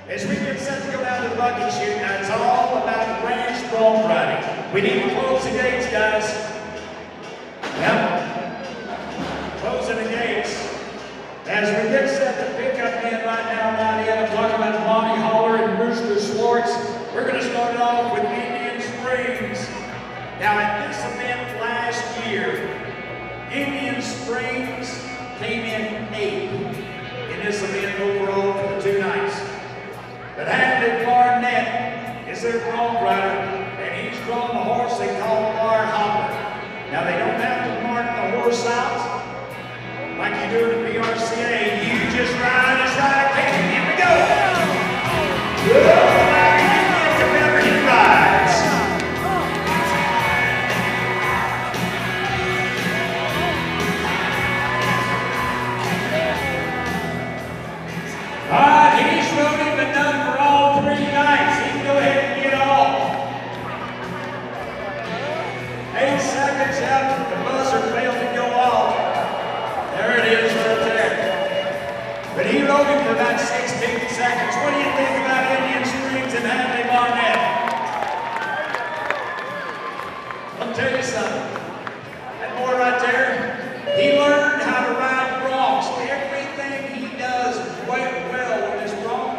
As we get set to go down to the bucket chute, now it's all about ranch Hog Riding. We need to close the gates, guys. Yep. Closing the gates. As we get set to pick up men right now, I'm talking about Bonnie Holler and Rooster Schwartz. We're going to start it off with Indian Springs. Now at this event last year, Indian Springs came in 8th in this event overall for the 2 nights. But Hadley Barnett is their Hog Rider, and he's drawn the horse they call Bar Hopper. Now they don't have to mark the horse out like you do in the PRCA. You just ride as right can. Here we go. Whenever he rides. All right, he's loaded but done for all 3 nights. He can go ahead and get off. 8 seconds out, the buzzer failed to go off. There it is right there. But he rode him for about 16 seconds. What do you think about Indian Springs and Hadley Barnett? I'll tell you something. That boy right there, he learned how to ride Broncs. Everything he does quite well with his Bronc,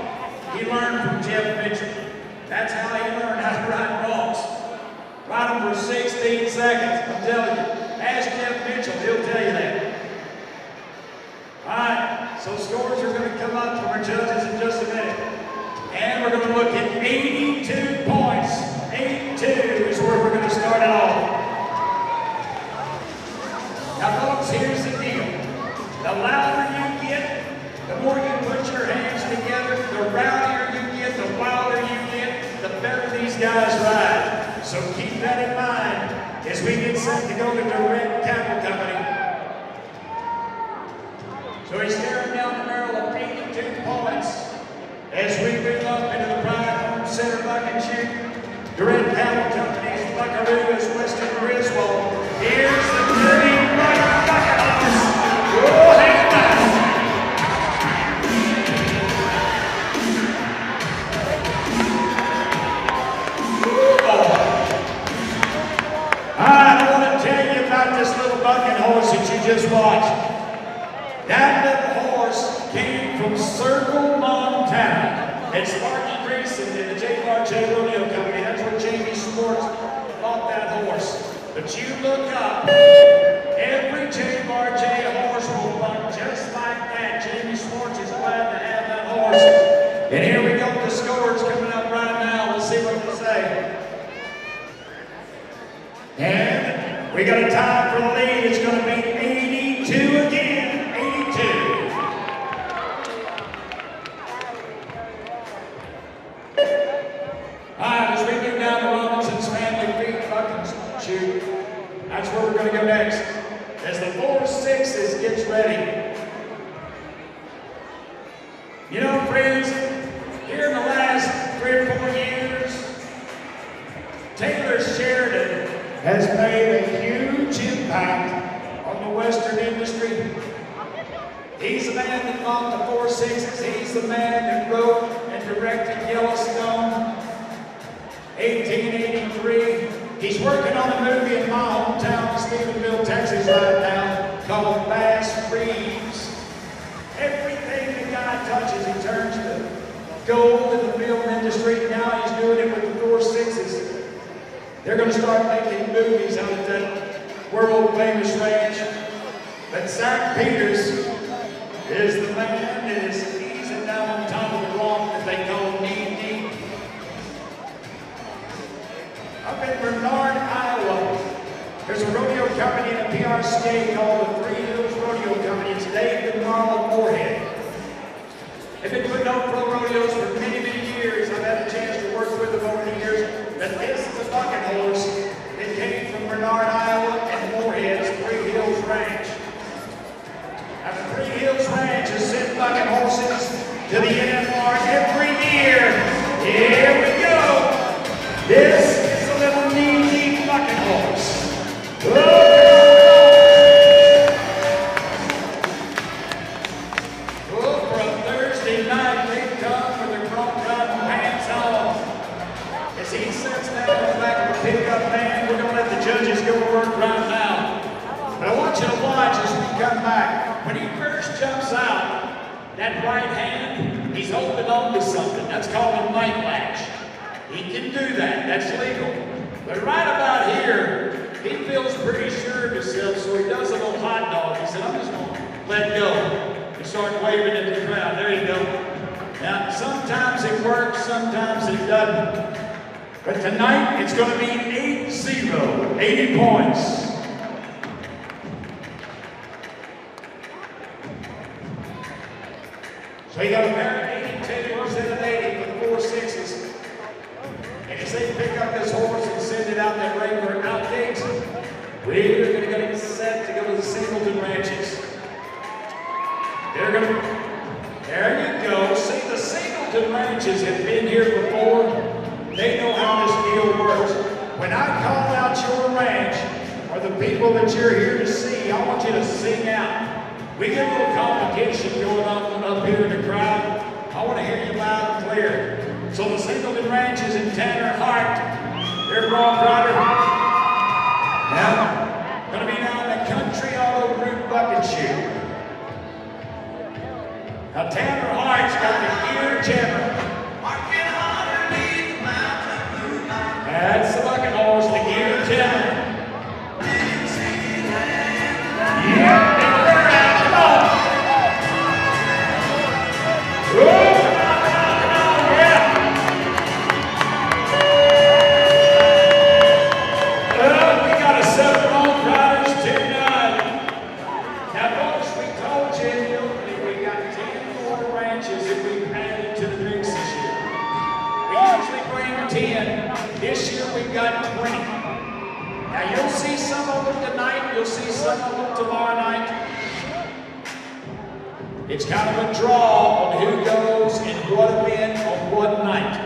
he learned from Jeff Mitchell. That's how he learned how to ride Broncs. Ride them for 16 seconds, I'm telling you. Ask Jeff Mitchell, he'll tell you that. All right, so scores are going to come up from our judges in just a minute. And we're going to look at 82 points. 82 is where we're going to start it off. Now, folks, here's the deal. The louder you get, the more you put your hands together, the rowdier you get, the wilder you get, the better these guys ride. So keep that in mind as we get set to go to the Red Cattle Company. So he's staring down the barrel of 82 points as we move up into the Pride Home Center bucket chute. The Red Cattle Company's Buckaroo is Western Griswold. Here's the dirty white bucket horse. Oh, hang back. I want to tell you about this little bucket horse that you just watched. That little horse came from Circle, Montana. It's Marky Grayson in the JRJ Rodeo Company. That's where Jamie Sports bought that horse. But you look up, every JRJ horse will run just like that. Jamie Sports is glad to have that horse. And here we go, the scores coming up right now. We'll see what they say. And we got a tie for the lead. It's going to be 82 again. 82. All right, as we move down to Robinson's Family Feed Bucket Chute, that's where we're going to go next. As the 4-6s gets ready. You know, friends, here in the last 3 or 4 years, Taylor Sheridan has made a huge impact on the Western industry. He's the man that fought the 4-6s. He's the man that wrote and directed Yellowstone, 1883. He's working on a movie in my hometown of Stephenville, Texas right now called Bass Reins. Everything the guy touches, he turns to gold in the film industry. Now he's doing it with the 4-6s. They're going to start making movies out of that world famous ranch. But Zach Peters is the man that is easing down on top of the Bronc that they call knee. Up in Bernard, Iowa, there's a rodeo company in the PRCA called the Three Hills Rodeo Company. It's Dave and Marlon Moorhead. They've been putting on pro rodeos for many, many years. I've had a chance to work with them over the years. But this is a bucket horse that came from Bernard, Iowa, and Moorhead's Three Hills Ranch. Now, the Three Hills Ranch has sent bucket horses to the NFR every year. Here we go. This is a little knee-deep bucket horse. Oh, for a Thursday night, they come with their Bronc come back. When he first jumps out, that right hand, he's holding on to something. That's called a night latch. He can do that. That's legal. But right about here, he feels pretty sure of himself, so he does a little hot dog. He said, I'm just going to let go. He started waving at the crowd. There you go. Now, sometimes it works, sometimes it doesn't. But tonight, it's going to be 8-0, 80 points. So you got a pair of 82 instead of 80 for the 4 6s. And as they pick up this horse and send it out that regular outgate, we're going to get it set to go to the Singleton Ranches. They're going to, there you go. See, the Singleton Ranches have been here before. They know how this deal works. When I call out your ranch, or the people that you're here to see, I want you to sing out. We get a little competition going on up here in the crowd. I want to hear you loud and clear. So the Singleton Ranches in Tanner Hart, they're Bronc Rider. Now, going to be down the Country Auto Group bucket shoot. Now Tanner Hart's got the gear jammer. That's the bucket horse, the gear jammer. Yeah. This year we've got 20. Now you'll see some of them tonight, you'll see some of them tomorrow night. It's kind of a draw on who goes in what event on what night.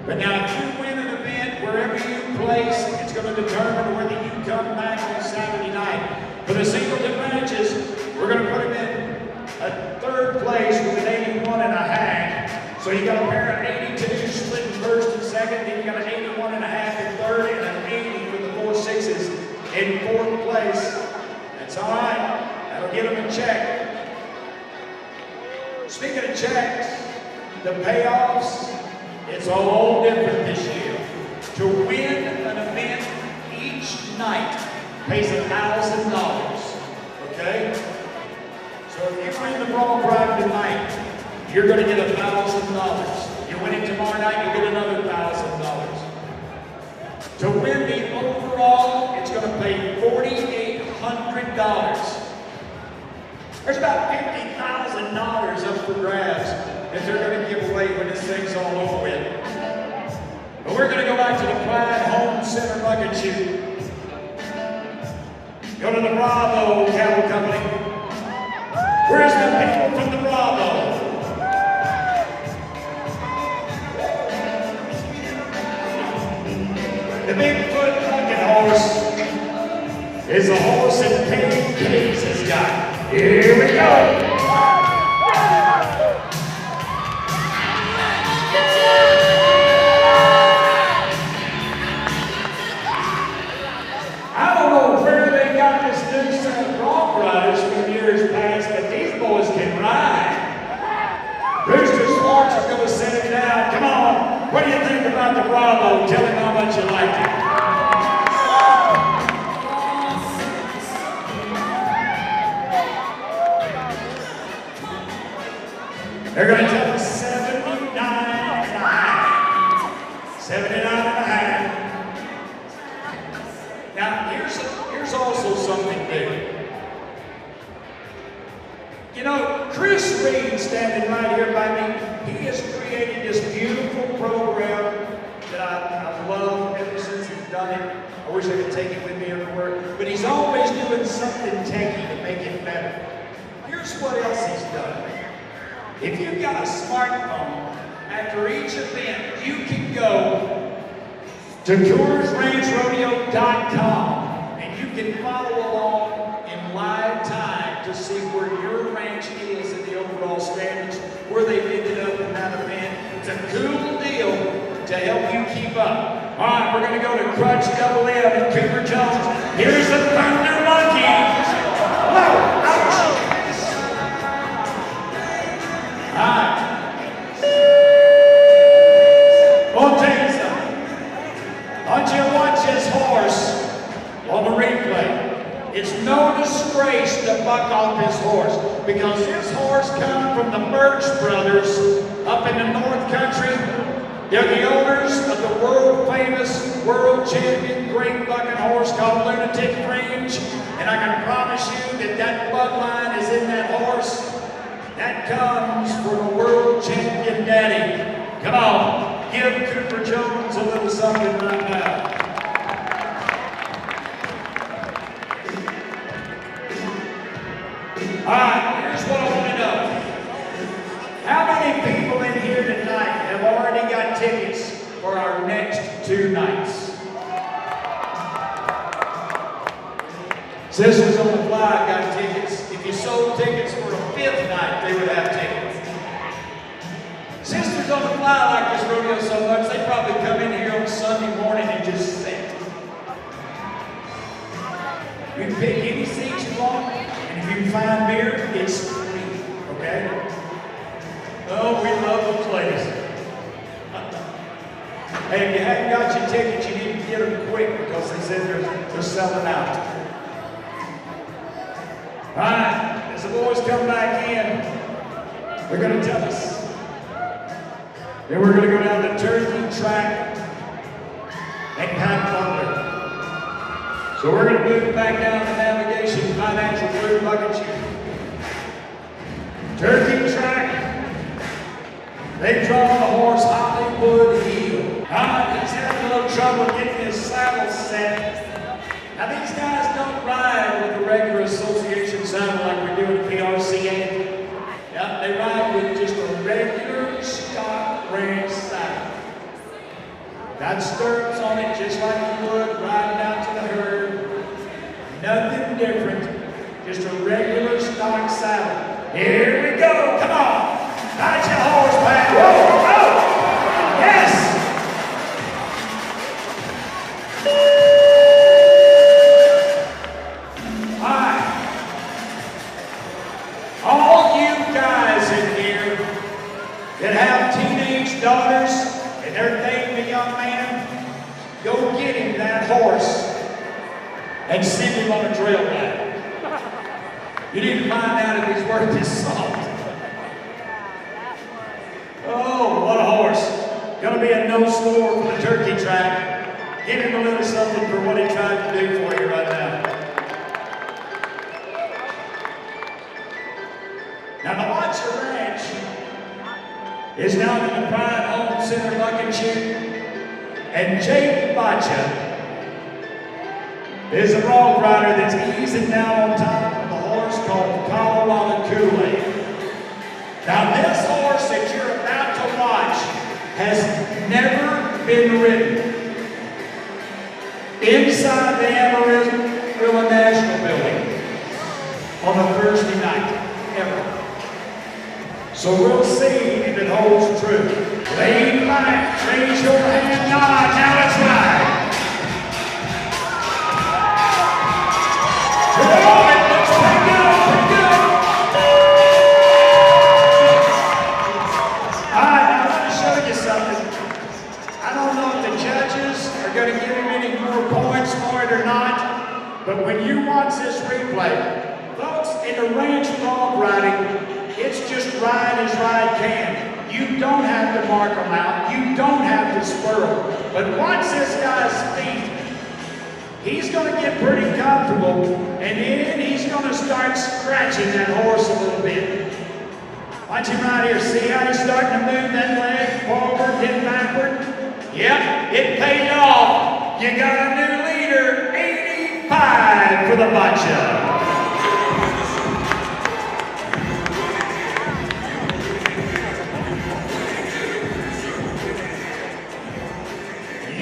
But now if you win an event wherever you place, it's going to determine whether you come back on Saturday night. For the Singleton Ranches, we're going to put them in a third place with an 81 and a half. So you got a pair of 82 split in first and second, then you got an 81 and a half in third, and an 80 for the 4 6s in fourth place. That's all right. That'll get them a check. Speaking of checks, the payoffs, it's all different this year. To win an event each night pays $1,000. Okay? So if you win the Bronc Ride tonight, you're going to get $1,000. You win it tomorrow night, you get another $1,000. To win the overall, it's going to pay $4,800. There's about $50,000 up for grabs that they're going to give away when this thing's all over with. But we're going to go back to the Clyde Home Center bucket shoot. Go to the Bravo Cattle Company. Where's the people from the Bravo? The Bigfoot bucket horse is a horse that Payne Case has got. Here we go. I don't know where they got this new set of Bronc riders from years past, but these boys can ride. Rooster Schwartz is going to set it down. Come on. What do you think about the Bravo? Tell him how much you liked it. They're going to tell us 79 and a half. 79 and a half. Now, here's also something new. You know, Chris Reins, standing right here by me, he has created this beautiful program that I love ever since he's done it. I wish I could take it with me everywhere. But he's always doing something techy to make it better. Here's what else he's done. If you've got a smartphone, after each event, you can go to CoorsRanchRodeo.com and you can follow along in live time to see where your ranch is in the overall standings, where they've ended up in that event. It's a cool deal to help you keep up. All right, we're going to go to Crutch Double M and Cooper Jones. Here's the Thunder Monkeys. buck off his horse because his horse come from the Birch brothers up in the North Country. They're the owners of the world famous, world champion, great bucking horse called Lunatic Range. And I can promise you that that bloodline is in that horse. That comes from a world champion daddy. Come on, give Cooper Jones a little something right now. All right, here's what I want to know. How many people in here tonight have already got tickets for our next 2 nights? Sisters on the Fly got tickets. If you sold tickets for a 5th night, they would have tickets. Sisters on the Fly like this rodeo so much, they probably come in here on Sunday morning and just sit. You can pick any seat you want, and if you can find beer, it's free, okay? Oh, we love those ladies. Hey, if you haven't got your tickets, you need to get them quick because they said they're selling out. All right, as the boys come back in, they're going to tell us. Then we're going to go down the turkey track and pack thunder. So we're going to move back down the navigation financial blue bucket chute. Turkey track. They draw the horse Hollywood heel. He's having a little trouble getting his saddle set. Now these guys don't ride with the regular association saddle like we do at PRCA. Yep, they ride with just a regular stock ranch saddle. Got stirrups on it just like you would riding out to the herd. Nothing different, just a regular stock saddle. Here we go, come on. Ride your horse back. Whoa, oh, yes. All you guys in here that have teenage daughters and they're dating a young man, go get him that horse and send him on a trail ride. You need to find out if he's worth his salt. Oh, what a horse. Gonna be a no score for the turkey track. Give him a little something for what he tried to do for you right now. Now the Watcher Ranch is down in the Pride Home Center bucket chute, and Jake Bacha is a Hog Rider that's easing down on top of a horse called Colorado Kool-Aid. Now this horse that you're about to watch has never been ridden inside the Amarillo National Building on a Thursday night, ever. So we'll see if it holds true. Lean back, raise your hand, nod, now it's right. Oh, it looks pretty good, pretty good. All right, now I'm going to show you something. I don't know if the judges are going to give him any more points for it or not, but when you watch this replay, folks, in the ranch hog riding, it's just ride as ride can. You don't have to mark them out. You don't have to spur them. But watch this guy's feet. He's going to get pretty comfortable, and then he's going to start scratching that horse a little bit. Watch him right here. See how he's starting to move that leg forward, then backward? Yep, it paid off. You got a new leader, 85 for the Bacha.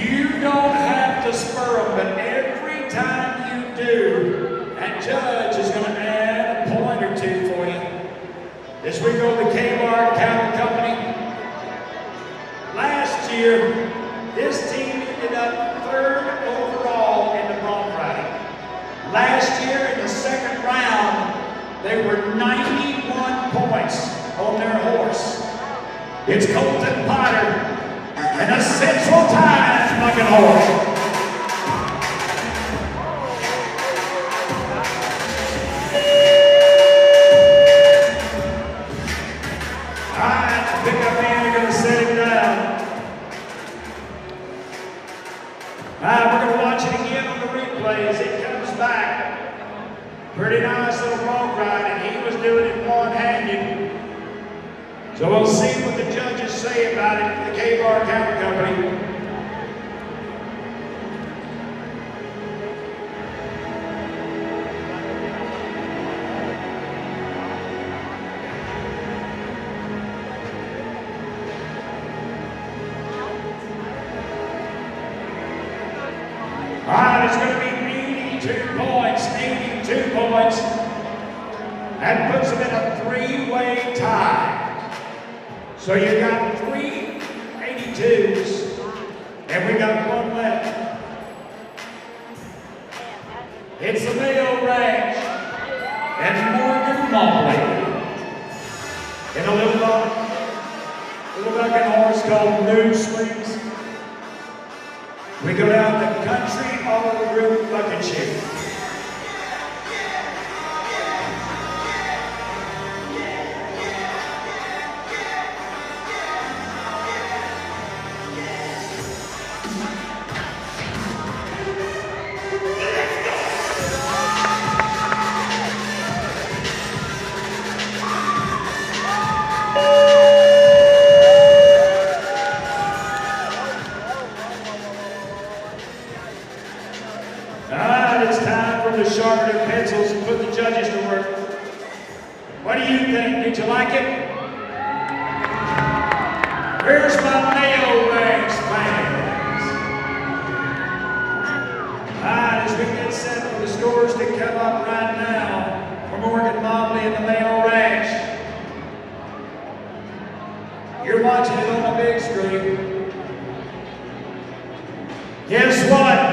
You don't have to spur them, but every time you do, that judge is going to add a point or two for you. This week on the K-Bar Cattle Company. Last year, this team ended up 3rd overall in the Bronc riding. Last year, in the 2nd round, they were 91 points on their horse. It's Colton Potter and a Central Time bucking horse. So we'll see what the judges say about it for the K-Bar Cattle Company. All right, it's going to be 82 points, 82 points. That puts them in a three-way tie. So you got 3 82s, and we got one left. It's the Mayo Ranch and Morgan Mobley in a little bucking horse called Mood Swings. We go down the country all group bucket ship. The sharpener pencils and put the judges to work. What do you think? Did you like it? Where's my Mayo Ranch fans? Alright, as we get set for the scores to come up right now for Morgan Mobley and the Mayo Ranch. You're watching it on the big screen. Guess what?